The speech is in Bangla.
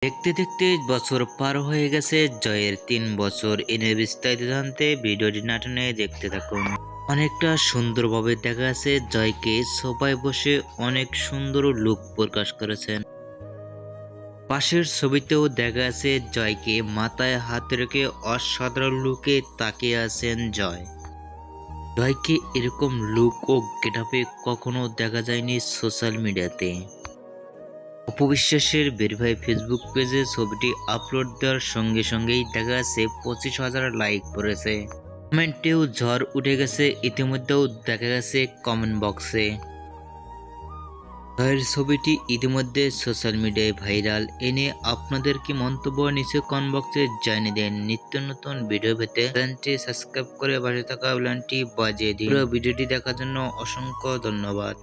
দেখতে দেখতে বছর পার হয়ে গেছে জয়ের ৩ বছর। এনে বিস্তারিত জানতে ভিডিওটি না টেনে দেখতে থাকুন। অনেকটা সুন্দরভাবে দেখা যাচ্ছে জয়কে সোফায় বসে অনেক সুন্দর লুক প্রকাশ করেছেন। পাশের ছবিতেও দেখা যাচ্ছে জয়কে মাথায় হাত রেখে অসাধারণ লুকে তাকিয়ে আছেন জয়। জয়কে এরকম লুক ও গেটআপে কখনো দেখা যায়নি সোশ্যাল মিডিয়াতে। অপু বিশ্বাসের ভেরিফাই ফেসবুক পেজে ছবিটি আপলোড দেওয়ার সঙ্গে সঙ্গেই দেখা যাচ্ছে 25,000 লাইক পড়েছে। কমেন্টেও ঝড় উঠে গেছে। ইতিমধ্যেও দেখা গেছে কমেন্ট বক্সে। জয়ের ছবিটি ইতিমধ্যে সোশ্যাল মিডিয়ায় ভাইরাল। এ নিয়ে আপনাদের কি মন্তব্য নিচে কমেন্ট বক্সে জানিয়ে দেন। নিত্য নতুন ভিডিও পেতে চ্যানেলটি সাবস্ক্রাইব করে পাশে থাকা বেলটি বাজিয়ে দিন। ভিডিওটি দেখার জন্য অসংখ্য ধন্যবাদ।